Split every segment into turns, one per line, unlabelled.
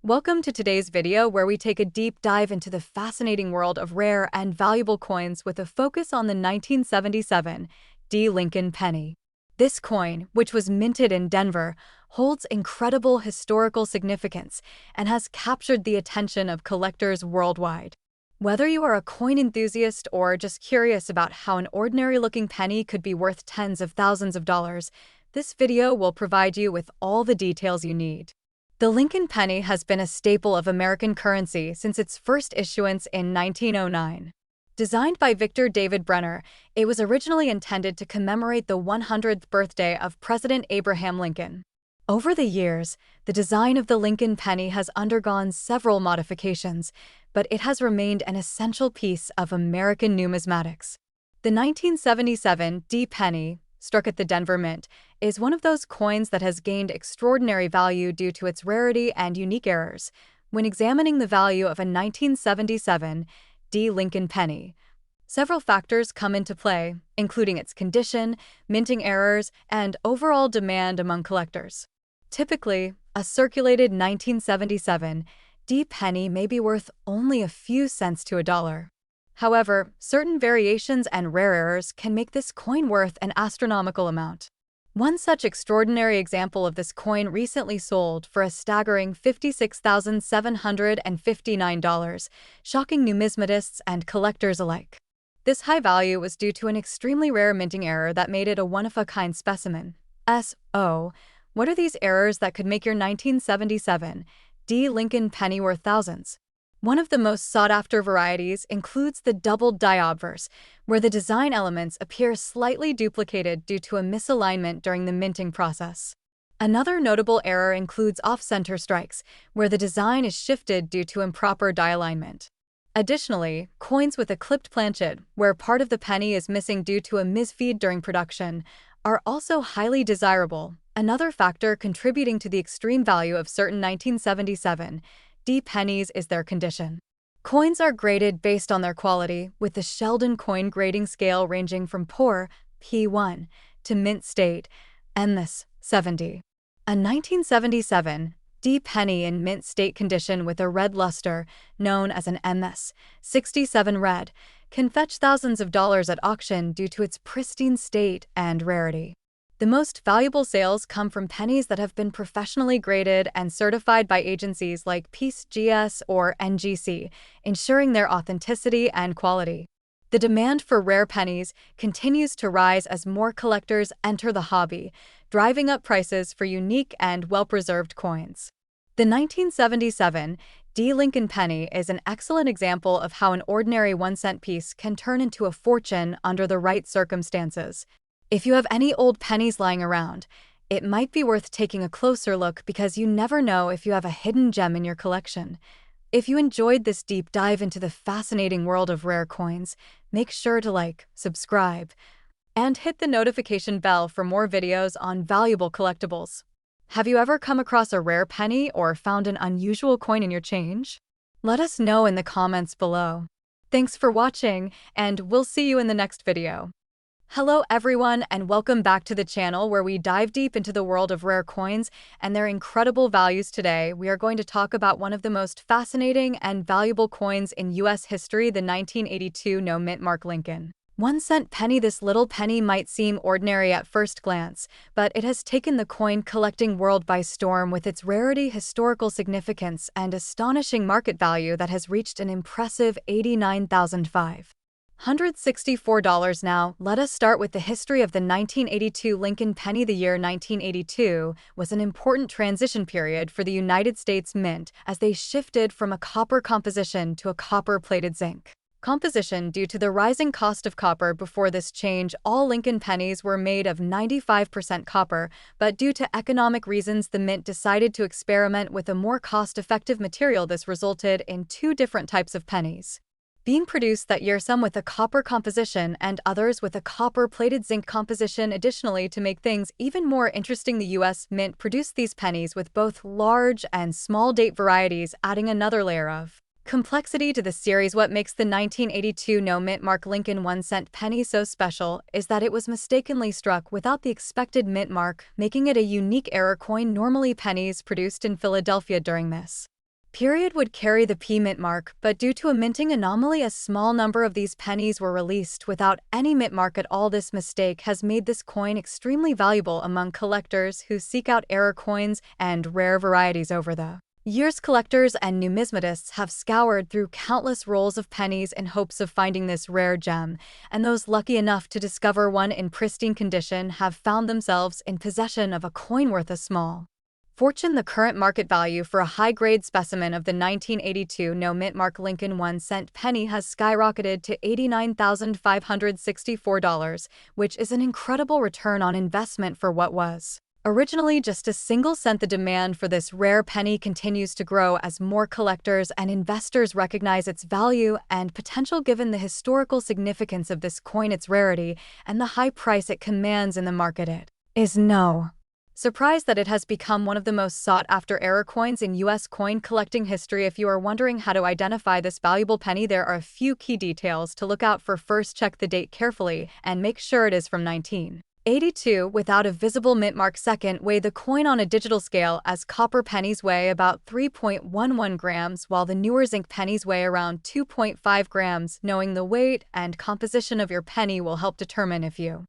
Welcome to today's video where we take a deep dive into the fascinating world of rare and valuable coins with a focus on the 1977 D. Lincoln penny. This coin, which was minted in Denver, holds incredible historical significance and has captured the attention of collectors worldwide. Whether you are a coin enthusiast or just curious about how an ordinary-looking penny could be worth tens of thousands of dollars, this video will provide you with all the details you need. The Lincoln penny has been a staple of American currency since its first issuance in 1909. Designed by Victor David Brenner, it was originally intended to commemorate the 100th birthday of President Abraham Lincoln. Over the years, the design of the Lincoln penny has undergone several modifications, but it has remained an essential piece of American numismatics. The 1977 D penny, struck at the Denver Mint, is one of those coins that has gained extraordinary value due to its rarity and unique errors. When examining the value of a 1977 D. Lincoln penny, several factors come into play, including its condition, minting errors, and overall demand among collectors. Typically, a circulated 1977 D penny may be worth only a few cents to a dollar. However, certain variations and rare errors can make this coin worth an astronomical amount. One such extraordinary example of this coin recently sold for a staggering $56,759, shocking numismatists and collectors alike. This high value was due to an extremely rare minting error that made it a one-of-a-kind specimen. So, what are these errors that could make your 1977 D. Lincoln penny worth thousands? One of the most sought-after varieties includes the doubled die obverse, where the design elements appear slightly duplicated due to a misalignment during the minting process. Another notable error includes off-center strikes, where the design is shifted due to improper die alignment. Additionally, coins with a clipped planchet, where part of the penny is missing due to a misfeed during production, are also highly desirable, another factor contributing to the extreme value of certain 1977 D pennies is their condition. Coins are graded based on their quality, with the Sheldon coin grading scale ranging from poor, P1, to mint state, MS, 70. A 1977 D penny in mint state condition with a red luster, known as an MS, 67 red, can fetch thousands of dollars at auction due to its pristine state and rarity. The most valuable sales come from pennies that have been professionally graded and certified by agencies like PCGS or NGC, ensuring their authenticity and quality. The demand for rare pennies continues to rise as more collectors enter the hobby, driving up prices for unique and well-preserved coins. The 1977 D. Lincoln penny is an excellent example of how an ordinary 1-cent piece can turn into a fortune under the right circumstances. If you have any old pennies lying around, it might be worth taking a closer look because you never know if you have a hidden gem in your collection. If you enjoyed this deep dive into the fascinating world of rare coins, make sure to like, subscribe, and hit the notification bell for more videos on valuable collectibles. Have you ever come across a rare penny or found an unusual coin in your change? Let us know in the comments below. Thanks for watching, and we'll see you in the next video. Hello everyone, and welcome back to the channel where we dive deep into the world of rare coins and their incredible values. Today, we are going to talk about one of the most fascinating and valuable coins in U.S. history, the 1982 no-mint mark Lincoln 1-cent penny. This little penny might seem ordinary at first glance, but it has taken the coin collecting world by storm with its rarity, historical significance, and astonishing market value that has reached an impressive $89,564. Now, let us start with the history of the 1982 Lincoln penny. The year 1982 was an important transition period for the United States Mint as they shifted from a copper composition to a copper-plated zinc composition due to the rising cost of copper. Before this change, all Lincoln pennies were made of 95% copper, but due to economic reasons, the Mint decided to experiment with a more cost-effective material. This resulted in two different types of pennies being produced that year, some with a copper composition and others with a copper-plated zinc composition. Additionally, to make things even more interesting, the U.S. Mint produced these pennies with both large and small date varieties, adding another layer of complexity to the series. What makes the 1982 no-mint mark Lincoln 1-cent penny so special is that it was mistakenly struck without the expected mint mark, making it a unique error coin. Normally, pennies produced in Philadelphia during this Period would carry the P mint mark, but due to a minting anomaly, a small number of these pennies were released without any mint mark at all. This mistake has made this coin extremely valuable among collectors who seek out error coins and rare varieties over the years. Collectors and numismatists have scoured through countless rolls of pennies in hopes of finding this rare gem, and those lucky enough to discover one in pristine condition have found themselves in possession of a coin worth a small fortune. The current market value for a high-grade specimen of the 1982 no mint mark Lincoln 1-cent penny has skyrocketed to $89,564, which is an incredible return on investment for what was originally just a single cent. The demand for this rare penny continues to grow as more collectors and investors recognize its value and potential. Given the historical significance of this coin, its rarity, and the high price it commands in the market, it is no surprise that it has become one of the most sought-after error coins in U.S. coin collecting history. If you are wondering how to identify this valuable penny, there are a few key details to look out for. First, check the date carefully and make sure it is from 1982 without a visible mint mark. Second, weigh the coin on a digital scale, as copper pennies weigh about 3.11 grams, while the newer zinc pennies weigh around 2.5 grams. Knowing the weight and composition of your penny will help determine if you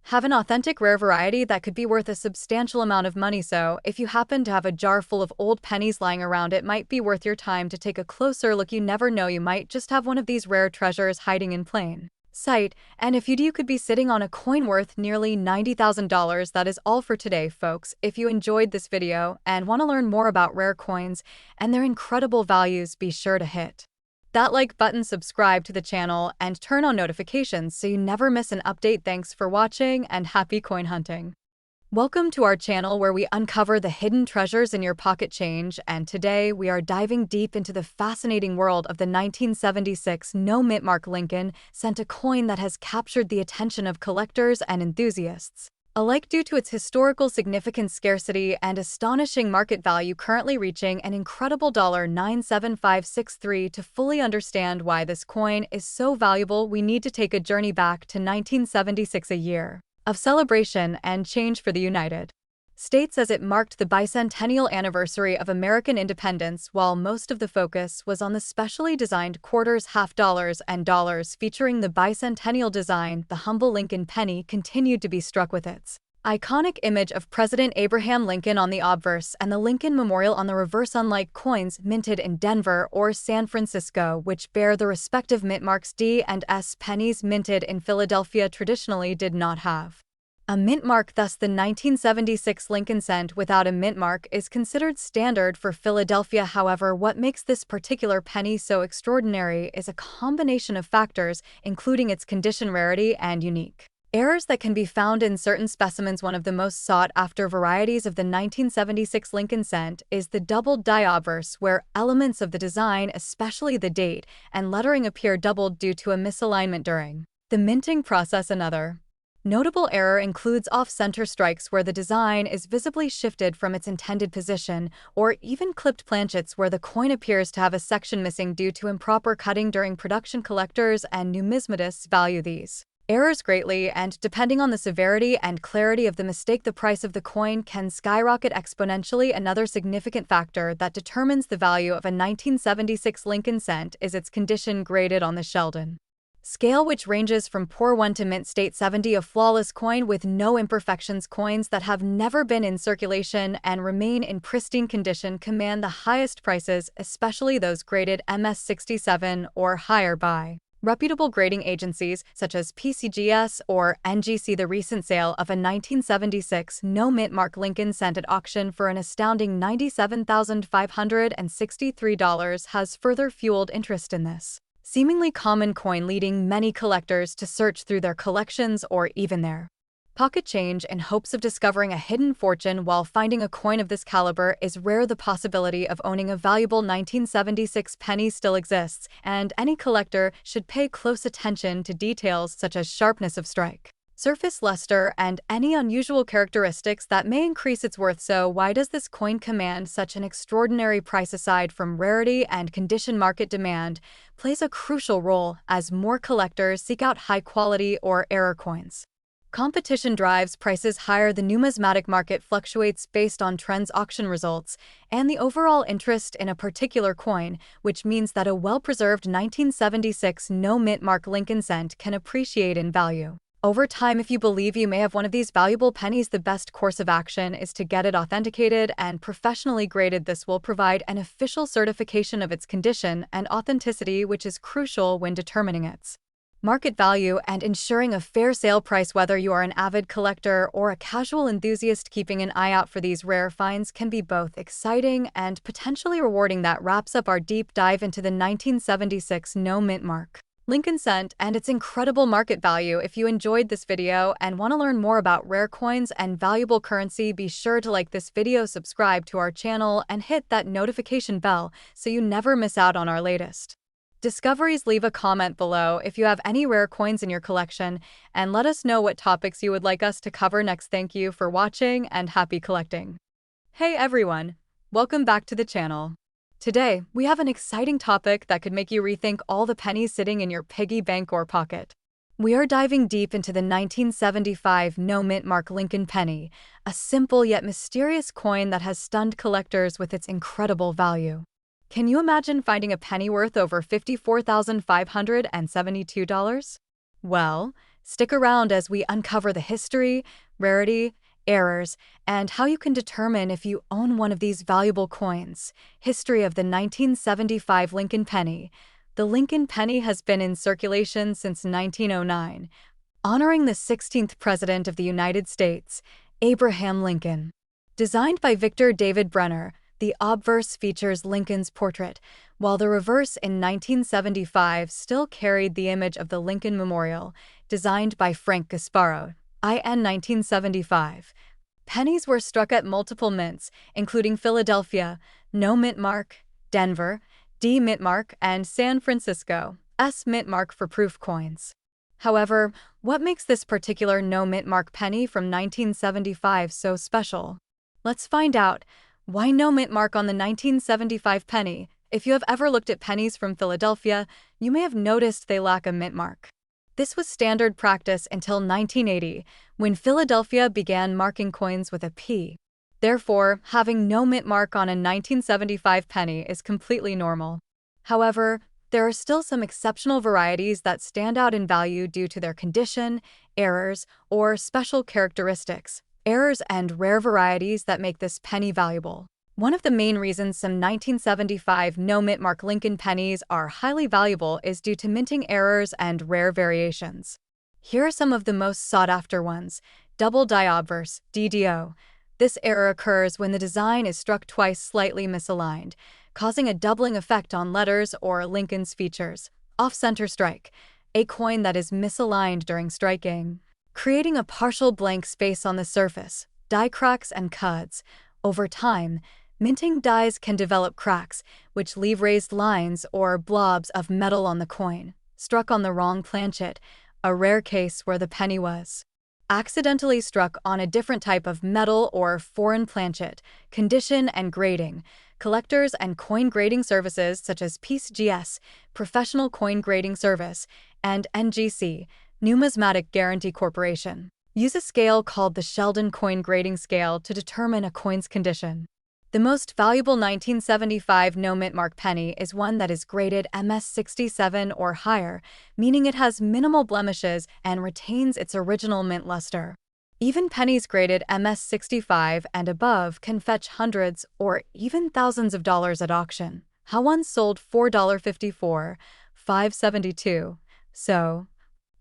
have an authentic rare variety that could be worth a substantial amount of money. So, if you happen to have a jar full of old pennies lying around, it might be worth your time to take a closer look. You never know, you might just have one of these rare treasures hiding in plain sight. And if you do, you could be sitting on a coin worth nearly $90,000. That is all for today, folks. If you enjoyed this video and want to learn more about rare coins and their incredible values, be sure to hit that like button, subscribe to the channel, and turn on notifications so you never miss an update. Thanks for watching and happy coin hunting. Welcome to our channel where we uncover the hidden treasures in your pocket change, and today we are diving deep into the fascinating world of the 1976 no mint mark Lincoln cent, a coin that has captured the attention of collectors and enthusiasts alike due to its historical significance, scarcity, and astonishing market value, currently reaching an incredible $97563. To fully understand why this coin is so valuable, we need to take a journey back to 1976, a year of celebration and change for the United States as it marked the bicentennial anniversary of American independence. While most of the focus was on the specially designed quarters, half dollars, and dollars featuring the bicentennial design, the humble Lincoln penny continued to be struck with its iconic image of President Abraham Lincoln on the obverse and the Lincoln Memorial on the reverse. Unlike coins minted in Denver or San Francisco, which bear the respective mint marks D and S, pennies minted in Philadelphia traditionally did not have a mint mark. Thus, the 1976 Lincoln cent without a mint mark is considered standard for Philadelphia. However, what makes this particular penny so extraordinary is a combination of factors, including its condition, rarity, and unique errors that can be found in certain specimens. One of the most sought-after varieties of the 1976 Lincoln cent is the doubled die obverse, where elements of the design, especially the date and lettering, appear doubled due to a misalignment during the minting process. Another notable error includes off-center strikes, where the design is visibly shifted from its intended position, or even clipped planchets where the coin appears to have a section missing due to improper cutting during production. Collectors and numismatists value these errors greatly, and depending on the severity and clarity of the mistake, the price of the coin can skyrocket exponentially. Another significant factor that determines the value of a 1976 Lincoln cent is its condition, graded on the Sheldon scale, which ranges from poor 1 to mint state 70, a flawless coin with no imperfections. Coins that have never been in circulation and remain in pristine condition command the highest prices, especially those graded MS 67 or higher by reputable grading agencies such as PCGS or NGC. The recent sale of a 1976 no mint mark Lincoln cent at auction for an astounding $97,563 has further fueled interest in this seemingly common coin, leading many collectors to search through their collections or even their pocket change in hopes of discovering a hidden fortune. While finding a coin of this caliber is rare, the possibility of owning a valuable 1976 penny still exists, and any collector should pay close attention to details such as sharpness of strike, surface luster, and any unusual characteristics that may increase its worth. So, why does this coin command such an extraordinary price? Aside from rarity and condition, market demand plays a crucial role as more collectors seek out high-quality or error coins. Competition drives prices higher. The numismatic market fluctuates based on trends, auction results, and the overall interest in a particular coin, which means that a well-preserved 1976 no-mint mark Lincoln cent can appreciate in value. Over time, if you believe you may have one of these valuable pennies, the best course of action is to get it authenticated and professionally graded. This will provide an official certification of its condition and authenticity, which is crucial when determining its market value and ensuring a fair sale price. Whether you are an avid collector or a casual enthusiast, keeping an eye out for these rare finds can be both exciting and potentially rewarding. That wraps up our deep dive into the 1976 no-mint mark Lincoln cent and its incredible market value. If you enjoyed this video and want to learn more about rare coins and valuable currency, be sure to like this video, subscribe to our channel, and hit that notification bell so you never miss out on our latest discoveries. Leave a comment below if you have any rare coins in your collection, and let us know what topics you would like us to cover next. Thank you for watching and happy collecting. Hey everyone, welcome back to the channel. Today, we have an exciting topic that could make you rethink all the pennies sitting in your piggy bank or pocket. We are diving deep into the 1975 no-mint mark Lincoln penny, a simple yet mysterious coin that has stunned collectors with its incredible value. Can you imagine finding a penny worth over $54,572? Well, stick around as we uncover the history, rarity, errors, and how you can determine if you own one of these valuable coins. History of the 1975 Lincoln penny. The Lincoln penny has been in circulation since 1909, honoring the 16th President of the United States, Abraham Lincoln. Designed by Victor David Brenner, the obverse features Lincoln's portrait, while the reverse in 1975 still carried the image of the Lincoln Memorial, designed by Frank Gasparo. IN 1975. Pennies were struck at multiple mints, including Philadelphia, no mint mark, Denver, D mint mark, and San Francisco, S mint mark for proof coins. However, what makes this particular no mint mark penny from 1975 so special? Let's find out. Why no mint mark on the 1975 penny? If you have ever looked at pennies from Philadelphia, you may have noticed they lack a mint mark. This was standard practice until 1980, when Philadelphia began marking coins with a P. Therefore, having no mint mark on a 1975 penny is completely normal. However, there are still some exceptional varieties that stand out in value due to their condition, errors, or special characteristics. Errors and rare varieties that make this penny valuable. One of the main reasons some 1975 no-mint mark Lincoln pennies are highly valuable is due to minting errors and rare variations. Here are some of the most sought-after ones. Double die obverse, DDO. This error occurs when the design is struck twice slightly misaligned, causing a doubling effect on letters or Lincoln's features. Off-center strike, a coin that is misaligned during striking, creating a partial blank space on the surface. Die cracks and cuts. Over time, minting dies can develop cracks, which leave raised lines or blobs of metal on the coin. Struck on the wrong planchet, a rare case where the penny was accidentally struck on a different type of metal or foreign planchet. Condition and grading. Collectors and coin grading services such as PCGS, Professional Coin Grading Service, and NGC, Numismatic Guarantee Corporation, use a scale called the Sheldon Coin Grading Scale to determine a coin's condition. The most valuable 1975 no-mint mark penny is one that is graded MS67 or higher, meaning it has minimal blemishes and retains its original mint luster. Even pennies graded MS65 and above can fetch hundreds or even thousands of dollars at auction. How one sold $4.54, $5.72. So,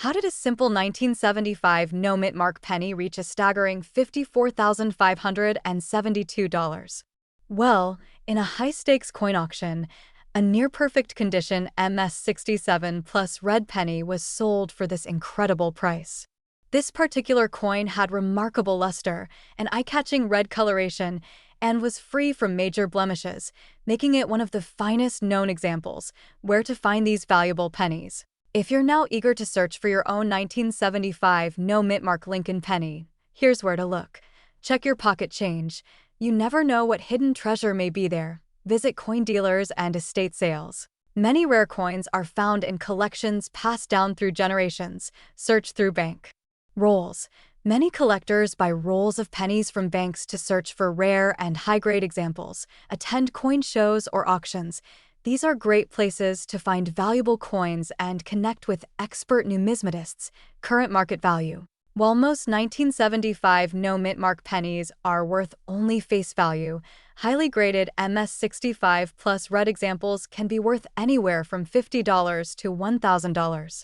how did a simple 1975 no-mint mark penny reach a staggering $54,572? Well, in a high-stakes coin auction, a near-perfect condition MS67 plus red penny was sold for this incredible price. This particular coin had remarkable luster, an eye-catching red coloration, and was free from major blemishes, making it one of the finest known examples. Where to find these valuable pennies? If you're now eager to search for your own 1975 no-mint mark Lincoln penny, here's where to look. Check your pocket change. You never know what hidden treasure may be there. Visit coin dealers and estate sales. Many rare coins are found in collections passed down through generations. Search through bank Rolls. Many collectors buy rolls of pennies from banks to search for rare and high-grade examples, attend coin shows or auctions. These are great places to find valuable coins and connect with expert numismatists. Current market value. While most 1975 no-mint-mark pennies are worth only face value, highly graded MS65 plus red examples can be worth anywhere from $50 to $1,000.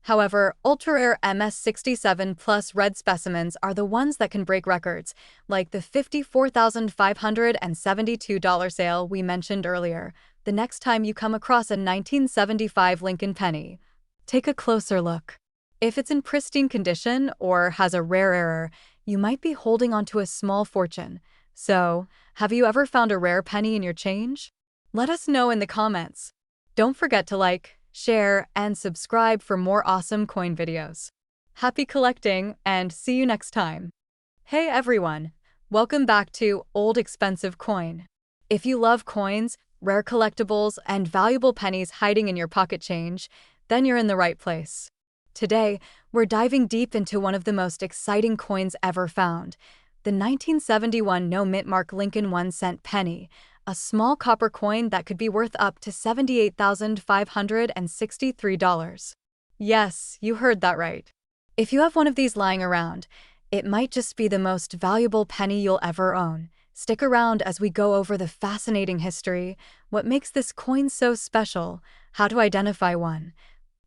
However, ultra-rare MS67 plus red specimens are the ones that can break records, like the $54,572 sale we mentioned earlier. The next time you come across a 1975 Lincoln penny, take a closer look. If it's in pristine condition or has a rare error, you might be holding onto a small fortune. So, have you ever found a rare penny in your change? Let us know in the comments. Don't forget to like, share, and subscribe for more awesome coin videos. Happy collecting, and see you next time. Hey everyone! Welcome back to Old Expensive Coin. If you love coins, rare collectibles, and valuable pennies hiding in your pocket change, then you're in the right place. Today, we're diving deep into one of the most exciting coins ever found, the 1971 no-mint-mark Lincoln 1-cent penny, a small copper coin that could be worth up to $78,563. Yes, you heard that right. If you have one of these lying around, it might just be the most valuable penny you'll ever own. Stick around as we go over the fascinating history, what makes this coin so special, how to identify one,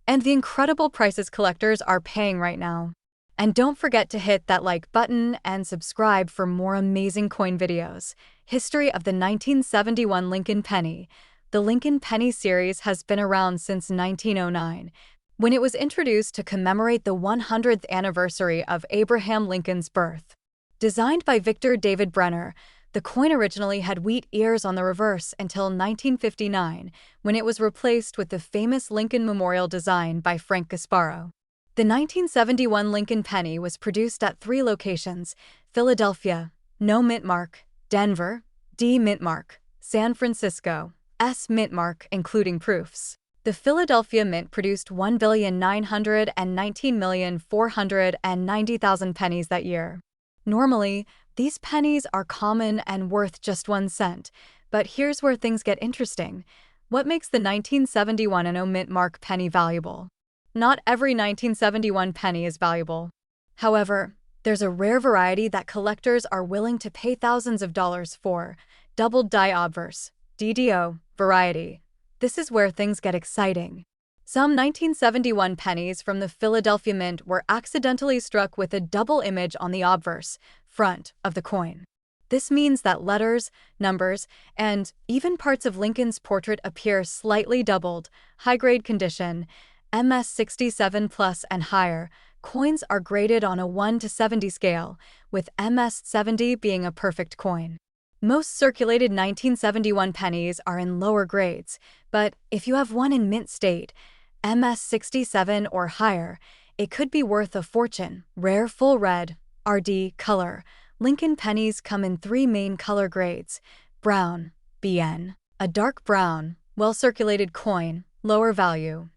and the incredible prices collectors are paying right now. And don't forget to hit that like button and subscribe for more amazing coin videos. History of the 1971 Lincoln Penny. The Lincoln Penny series has been around since 1909, when it was introduced to commemorate the 100th anniversary of Abraham Lincoln's birth. Designed by Victor David Brenner, the coin originally had wheat ears on the reverse until 1959, when it was replaced with the famous Lincoln Memorial design by Frank Gasparo. The 1971 Lincoln penny was produced at 3 locations: Philadelphia, no mint mark; Denver, D mint mark; San Francisco, S mint mark, including proofs. The Philadelphia Mint produced 1,919,490,000 pennies that year. Normally, these pennies are common and worth just 1 cent, but here's where things get interesting. What makes the 1971 no-mint mark penny valuable? Not every 1971 penny is valuable. However, there's a rare variety that collectors are willing to pay thousands of dollars for: doubled die obverse, DDO, variety. This is where things get exciting. Some 1971 pennies from the Philadelphia Mint were accidentally struck with a double image on the obverse, front, of the coin. This means that letters, numbers, and even parts of Lincoln's portrait appear slightly doubled. High-grade condition, MS67 plus and higher, coins are graded on a 1 to 70 scale, with MS70 being a perfect coin. Most circulated 1971 pennies are in lower grades, but if you have one in mint state, MS67 or higher, it could be worth a fortune. Rare full red, RD, color. Lincoln pennies come in 3 main color grades: brown, BN, a dark brown, well-circulated coin, lower value;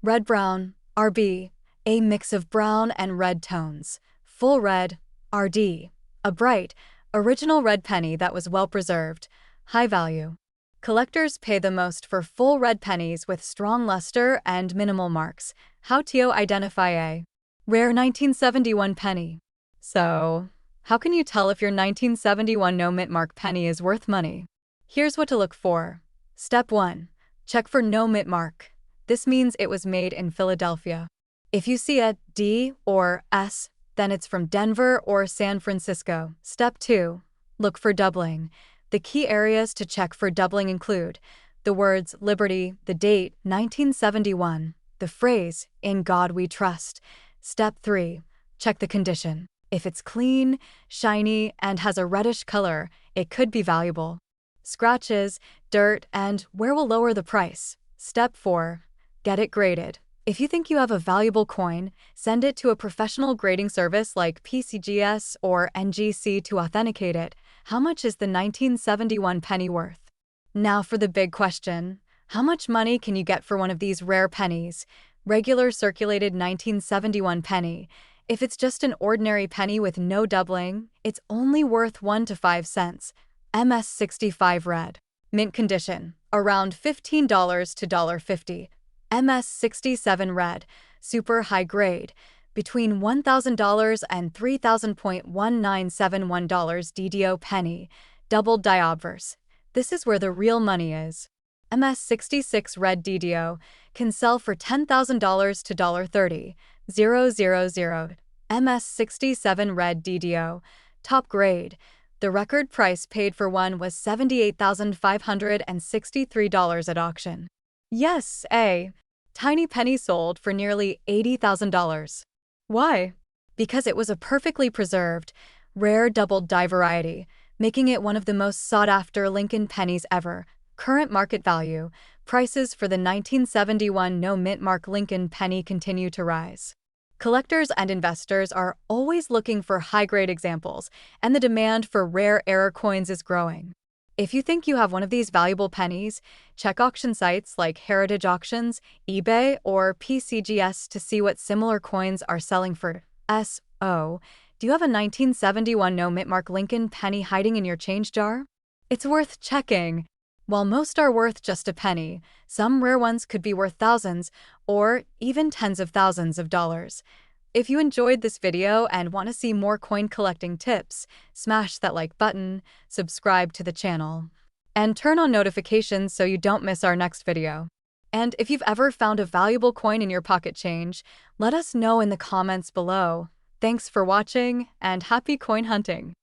red brown, RB, a mix of brown and red tones; full red, RD, a bright, original red penny that was well preserved, high value. Collectors pay the most for full red pennies with strong luster and minimal marks. How to identify a rare 1971 penny? So, how can you tell if your 1971 no-mint mark penny is worth money? Here's what to look for. Step 1. Check for no mint mark. This means it was made in Philadelphia. If you see a D or S, then it's from Denver or San Francisco. Step 2. Look for doubling. The key areas to check for doubling include the words Liberty, the date 1971, the phrase In God We Trust. Step 3. Check the condition. If it's clean, shiny, and has a reddish color, it could be valuable. Scratches, dirt, and wear will lower the price. Step 4. Get it graded. If you think you have a valuable coin, send it to a professional grading service like PCGS or NGC to authenticate it. How much is the 1971 penny worth? Now for the big question. How much money can you get for one of these rare pennies? Regular circulated 1971 penny, If it's just an ordinary penny with no doubling, it's only worth 1 to 5 cents. MS65 red. Mint condition, around $15 to $1.50. MS67 red, super high grade, between $1,000 and $3,000.1971 DDO penny, doubled die obverse. This is where the real money is. MS66 red DDO can sell for $10,000 to $30,000. MS67 red DDO, top grade. The record price paid for one was $78,563 at auction. Yes, a tiny penny sold for nearly $80,000. Why? Because it was a perfectly preserved, rare doubled die variety, making it one of the most sought-after Lincoln pennies ever. Current market value, prices for the 1971 no-mint mark Lincoln penny continue to rise. Collectors and investors are always looking for high-grade examples, and the demand for rare error coins is growing. If you think you have one of these valuable pennies, check auction sites like Heritage Auctions, eBay, or PCGS to see what similar coins are selling for. Do you have a 1971 no-mint mark Lincoln penny hiding in your change jar? It's worth checking. While most are worth just a penny, some rare ones could be worth thousands or even tens of thousands of dollars. If you enjoyed this video and want to see more coin collecting tips, smash that like button, subscribe to the channel, and turn on notifications so you don't miss our next video. And if you've ever found a valuable coin in your pocket change, let us know in the comments below. Thanks for watching and happy coin hunting!